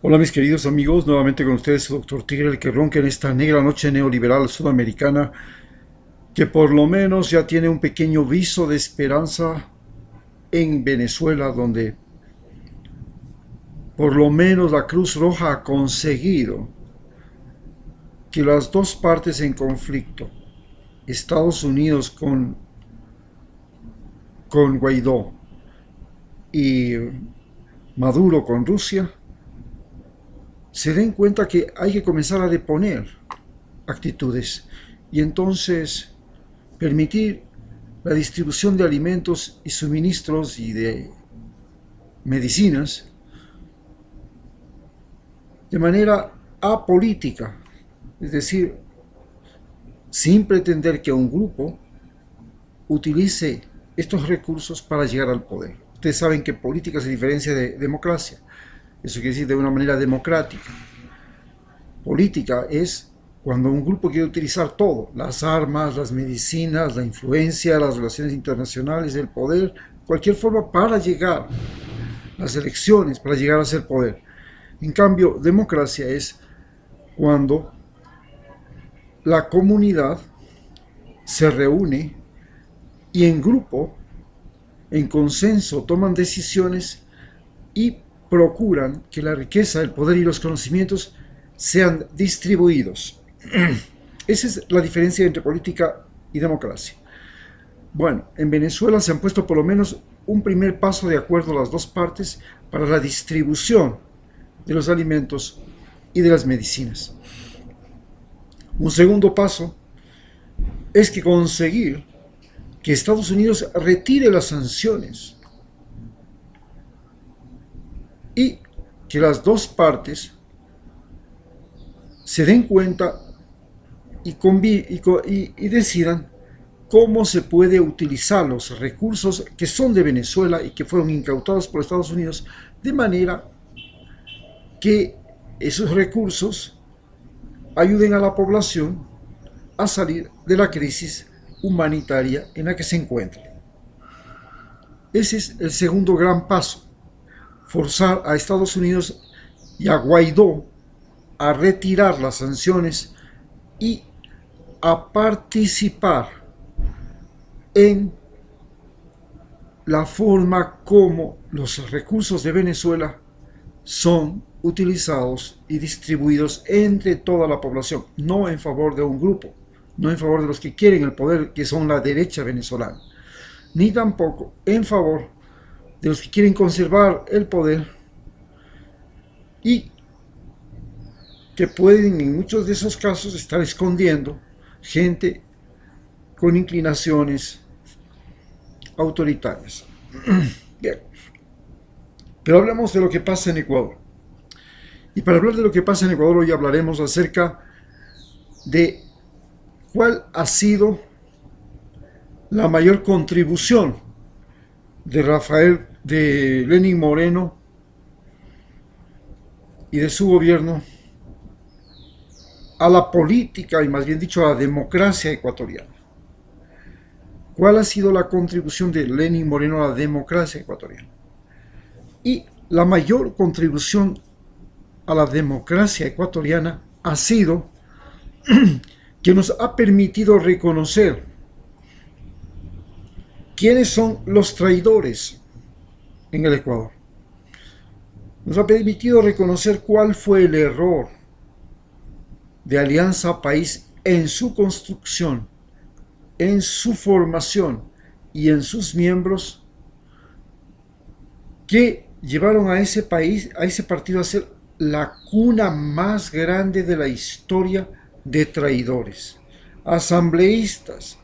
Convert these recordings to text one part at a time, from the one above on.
Hola mis queridos amigos, nuevamente con ustedes el Dr. Tigre, el que ronca en esta negra noche neoliberal sudamericana, que por lo menos ya tiene un pequeño viso de esperanza en Venezuela, donde por lo menos la Cruz Roja ha conseguido que las dos partes en conflicto, Estados Unidos con Guaidó y Maduro con Rusia, se den cuenta que hay que comenzar a deponer actitudes y entonces permitir la distribución de alimentos y suministros y de medicinas de manera apolítica, es decir, sin pretender que un grupo utilice estos recursos para llegar al poder. Ustedes saben que política se diferencia de democracia, eso quiere decir de una manera democrática. Política es cuando un grupo quiere utilizar todo, las armas, las medicinas, la influencia, las relaciones internacionales, el poder, cualquier forma para llegar, las elecciones, para llegar a ser poder. En cambio, democracia es cuando la comunidad se reúne y en grupo, en consenso, toman decisiones y procuran que la riqueza, el poder y los conocimientos sean distribuidos. Esa es la diferencia entre política y democracia. Bueno, en Venezuela se han puesto por lo menos un primer paso de acuerdo a las dos partes para la distribución de los alimentos y de las medicinas. Un segundo paso es que conseguir que Estados Unidos retire las sanciones y que las dos partes se den cuenta y decidan cómo se puede utilizar los recursos que son de Venezuela y que fueron incautados por Estados Unidos de manera que esos recursos ayuden a la población a salir de la crisis humanitaria en la que se encuentra. Ese es el segundo gran paso, forzar a Estados Unidos y a Guaidó a retirar las sanciones y a participar en la forma como los recursos de Venezuela son utilizados y distribuidos entre toda la población, no en favor de un grupo, no en favor de los que quieren el poder, que son la derecha venezolana, ni tampoco en favor de los que quieren conservar el poder y que pueden en muchos de esos casos estar escondiendo gente con inclinaciones autoritarias. Bien, pero hablemos de lo que pasa en Ecuador. Y para hablar de lo que pasa en Ecuador hoy hablaremos acerca de cuál ha sido la mayor contribución de Lenín Moreno y de su gobierno a la política y más bien dicho a la democracia ecuatoriana. ¿Cuál ha sido la contribución de Lenín Moreno a la democracia ecuatoriana? Y la mayor contribución a la democracia ecuatoriana ha sido que nos ha permitido reconocer quiénes son los traidores en el Ecuador. Nos ha permitido reconocer cuál fue el error de Alianza País en su construcción, en su formación y en sus miembros que llevaron a ese país, a ese partido a ser la cuna más grande de la historia de traidores, asambleístas,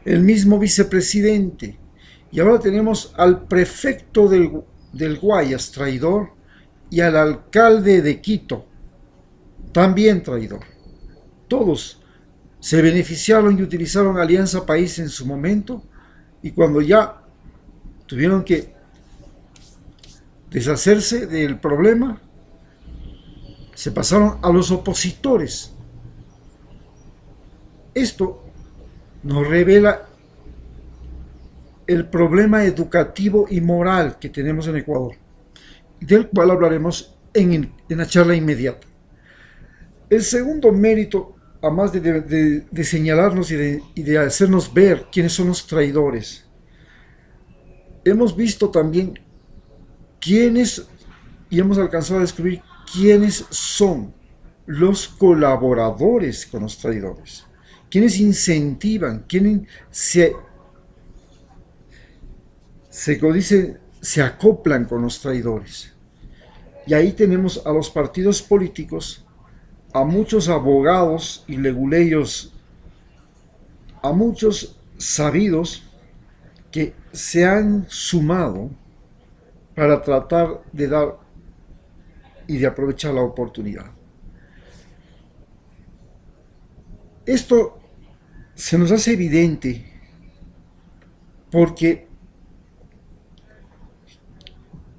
el mismo vicepresidente, y ahora tenemos al prefecto del Guayas, traidor, y al alcalde de Quito, también traidor. Todos se beneficiaron y utilizaron Alianza País en su momento, y cuando ya tuvieron que deshacerse del problema, se pasaron a los opositores. Esto nos revela el problema educativo y moral que tenemos en Ecuador, del cual hablaremos en la charla inmediata. El segundo mérito, además de señalarnos y de hacernos ver quiénes son los traidores, hemos visto también quiénes, y hemos alcanzado a descubrir quiénes son los colaboradores con los traidores, quienes incentivan, quienes se acoplan con los traidores. Y ahí tenemos a los partidos políticos, a muchos abogados y leguleyos, a muchos sabidos que se han sumado para tratar de dar y de aprovechar la oportunidad. Esto se nos hace evidente porque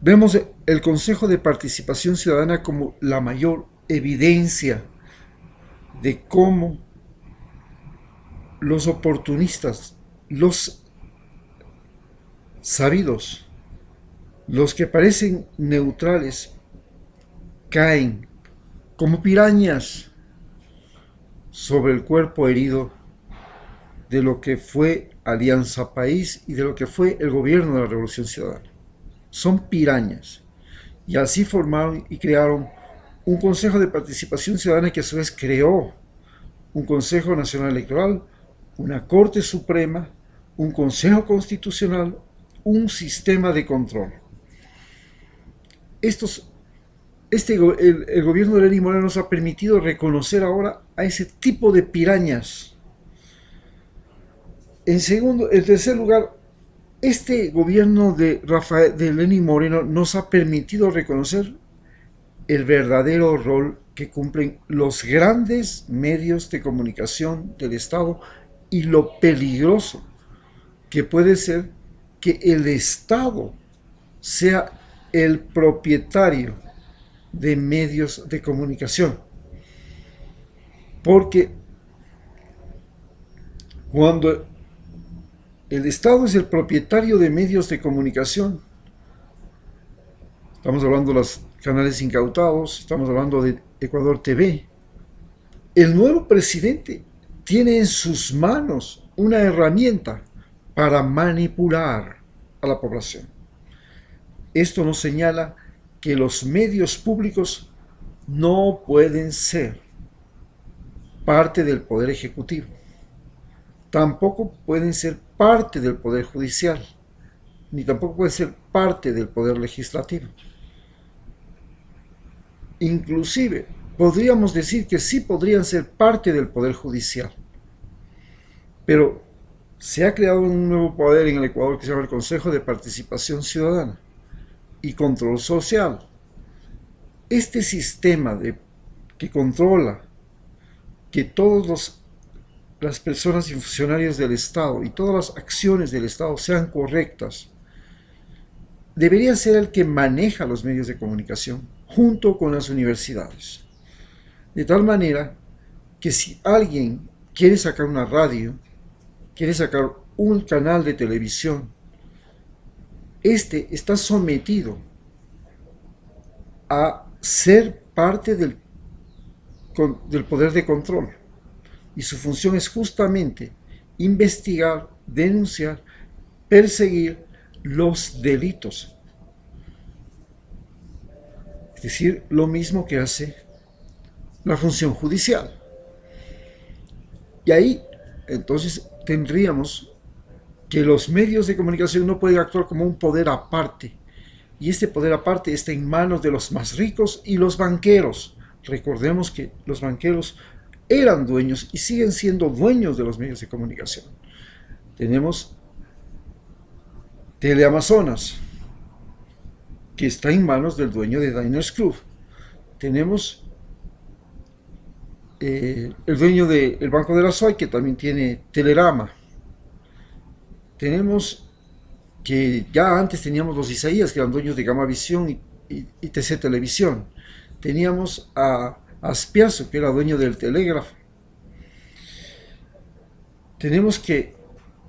vemos el Consejo de Participación Ciudadana como la mayor evidencia de cómo los oportunistas, los sabidos, los que parecen neutrales, caen como pirañas sobre el cuerpo herido de lo que fue Alianza País y de lo que fue el gobierno de la Revolución Ciudadana. Son pirañas. Y así formaron y crearon un Consejo de Participación Ciudadana que a su vez creó un Consejo Nacional Electoral, una Corte Suprema, un Consejo Constitucional, un sistema de control. El gobierno de Lenín Moreno nos ha permitido reconocer ahora a ese tipo de pirañas. En tercer lugar, este gobierno de Lenín Moreno nos ha permitido reconocer el verdadero rol que cumplen los grandes medios de comunicación del Estado y lo peligroso que puede ser que el Estado sea el propietario de medios de comunicación. Porque cuando el Estado es el propietario de medios de comunicación, estamos hablando de los canales incautados, estamos hablando de Ecuador TV, el nuevo presidente tiene en sus manos una herramienta para manipular a la población. Esto nos señala que los medios públicos no pueden ser parte del Poder Ejecutivo. Tampoco pueden ser parte del Poder Judicial, ni tampoco pueden ser parte del Poder Legislativo. Inclusive, podríamos decir que sí podrían ser parte del Poder Judicial. Pero se ha creado un nuevo poder en el Ecuador que se llama el Consejo de Participación Ciudadana y Control Social. Este sistema que controla que todas las personas y funcionarios del Estado y todas las acciones del Estado sean correctas, debería ser el que maneja los medios de comunicación junto con las universidades. De tal manera que si alguien quiere sacar una radio, quiere sacar un canal de televisión, este está sometido a ser parte del poder de control. Y su función es justamente investigar, denunciar, perseguir los delitos. Es decir, lo mismo que hace la función judicial. Y ahí, entonces, tendríamos que los medios de comunicación no pueden actuar como un poder aparte. Y este poder aparte está en manos de los más ricos y los banqueros. Recordemos que los banqueros eran dueños y siguen siendo dueños de los medios de comunicación. Tenemos Teleamazonas, que está en manos del dueño de Diners Club. Tenemos el dueño del Banco de la SOAI, que también tiene Telerama. Tenemos que ya antes teníamos los Isaías, que eran dueños de Gamavisión y TC Televisión. Teníamos a Aspiazo, que era dueño del Telégrafo. Tenemos que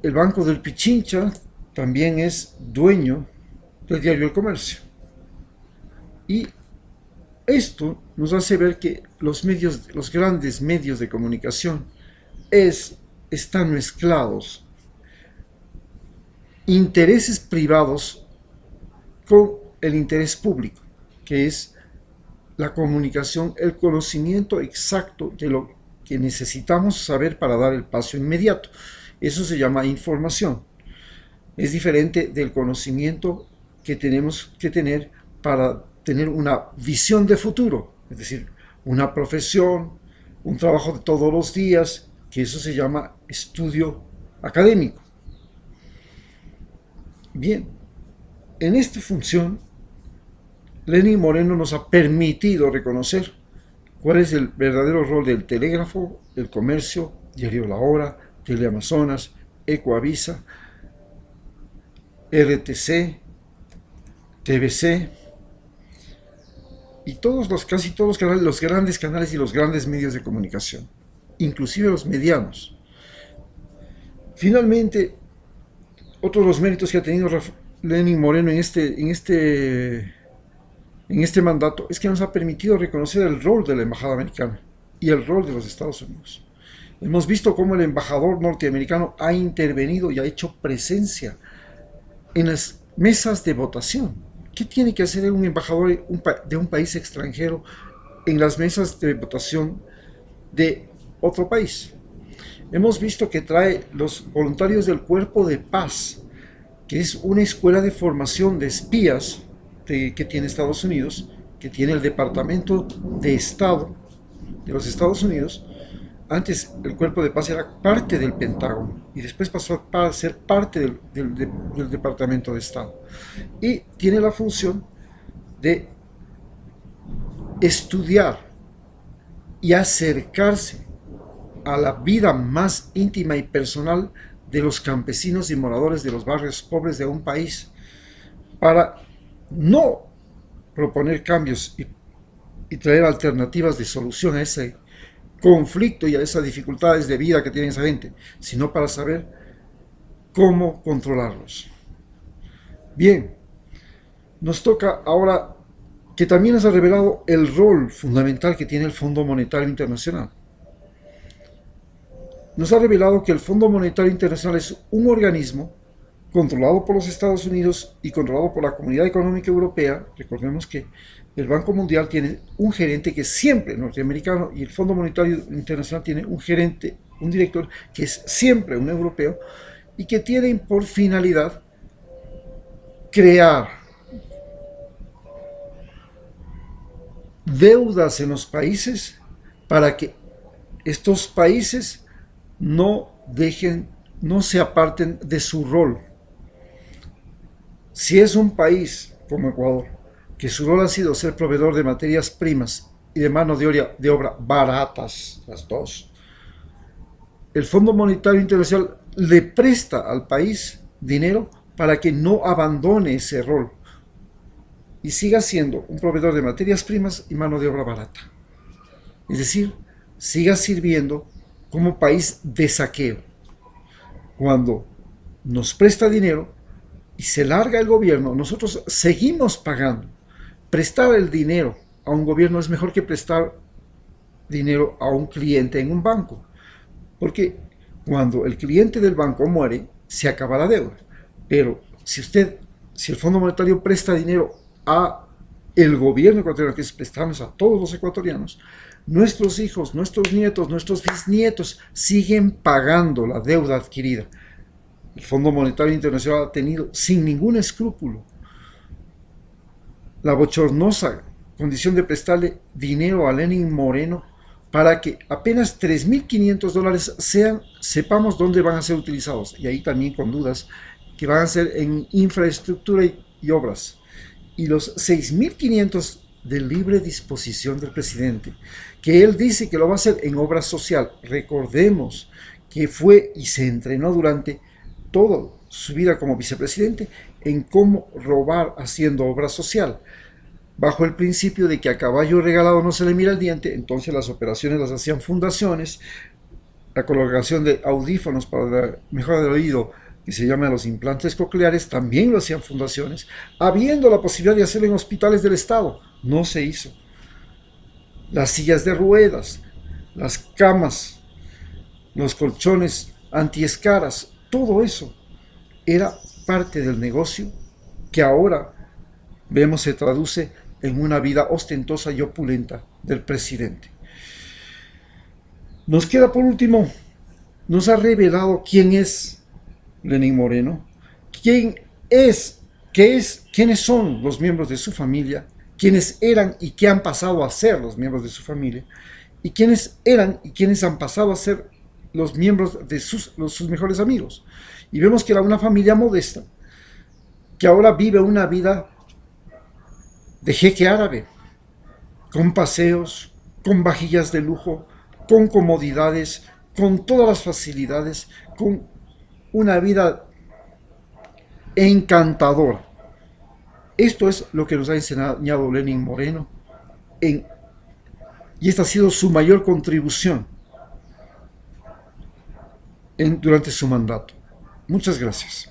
el Banco del Pichincha también es dueño del Diario El Comercio. Y Esto nos hace ver que los grandes medios de comunicación están mezclados intereses privados con el interés público, que es la comunicación, el conocimiento exacto de lo que necesitamos saber para dar el paso inmediato. Eso se llama información. Es diferente del conocimiento que tenemos que tener para tener una visión de futuro, es decir, una profesión, un trabajo de todos los días, que eso se llama estudio académico. Bien, en esta función, Lenin Moreno nos ha permitido reconocer cuál es el verdadero rol del telégrafo, el comercio, Diario La Hora, Teleamazonas, Ecoavisa, RTC, TVC y casi todos los canales, los grandes canales y los grandes medios de comunicación, inclusive los medianos. Finalmente, otro de los méritos que ha tenido Lenin Moreno en este mandato es que nos ha permitido reconocer el rol de la embajada americana y el rol de los Estados Unidos. Hemos visto cómo el embajador norteamericano ha intervenido y ha hecho presencia en las mesas de votación. ¿Qué tiene que hacer un embajador de un país extranjero en las mesas de votación de otro país? Hemos visto que trae los voluntarios del Cuerpo de Paz, que es una escuela de formación de espías que tiene Estados Unidos, que tiene el Departamento de Estado de los Estados Unidos. Antes el Cuerpo de Paz era parte del Pentágono y después pasó a ser parte del Departamento de Estado. Y tiene la función de estudiar y acercarse a la vida más íntima y personal de los campesinos y moradores de los barrios pobres de un país, para no proponer cambios y traer alternativas de solución a ese conflicto y a esas dificultades de vida que tiene esa gente, sino para saber cómo controlarlos. Bien, nos toca ahora que también nos ha revelado el rol fundamental que tiene el Fondo Monetario Internacional. Nos ha revelado que el Fondo Monetario Internacional es un organismo controlado por los Estados Unidos y controlado por la Comunidad Económica Europea. Recordemos que el Banco Mundial tiene un gerente que es siempre norteamericano y el Fondo Monetario Internacional tiene un gerente, un director que es siempre un europeo y que tienen por finalidad crear deudas en los países para que estos países no se aparten de su rol. Si es un país como Ecuador, que su rol ha sido ser proveedor de materias primas y de mano de obra baratas, las dos, el Fondo Monetario Internacional le presta al país dinero para que no abandone ese rol y siga siendo un proveedor de materias primas y mano de obra barata. Es decir, siga sirviendo como país de saqueo. Cuando nos presta dinero y se larga el gobierno, nosotros seguimos pagando. Prestar el dinero a un gobierno es mejor que prestar dinero a un cliente en un banco, porque cuando el cliente del banco muere, se acaba la deuda. Pero si el Fondo Monetario presta dinero a el gobierno ecuatoriano, que es prestarnos a todos los ecuatorianos, nuestros hijos, nuestros nietos, nuestros bisnietos siguen pagando la deuda adquirida. El Fondo Monetario Internacional ha tenido, sin ningún escrúpulo, la bochornosa condición de prestarle dinero a Lenin Moreno para que apenas $3.500 sepamos dónde van a ser utilizados. Y ahí también con dudas, que van a ser en infraestructura y obras. Y los 6.500 de libre disposición del presidente, que él dice que lo va a hacer en obra social. Recordemos que fue y se entrenó durante toda su vida como vicepresidente en cómo robar haciendo obra social, bajo el principio de que a caballo regalado no se le mira el diente. Entonces las operaciones las hacían fundaciones, la colocación de audífonos para la mejora del oído, que se llaman los implantes cocleares, también lo hacían fundaciones, habiendo la posibilidad de hacerlo en hospitales del Estado. No se hizo. las sillas de ruedas, las camas, los colchones antiescaras, todo eso era parte del negocio que ahora vemos se traduce en una vida ostentosa y opulenta del presidente. Nos queda por último, nos ha revelado quién es Lenín Moreno, quiénes son los miembros de su familia, quiénes eran y qué han pasado a ser los miembros de su familia, y quiénes eran y quiénes han pasado a ser los miembros de sus mejores amigos. Y vemos que era una familia modesta, que ahora vive una vida de jeque árabe, con paseos, con vajillas de lujo, con comodidades, con todas las facilidades, con una vida encantadora. Esto es lo que nos ha enseñado Lenín Moreno y esta ha sido su mayor contribución durante su mandato. Muchas gracias.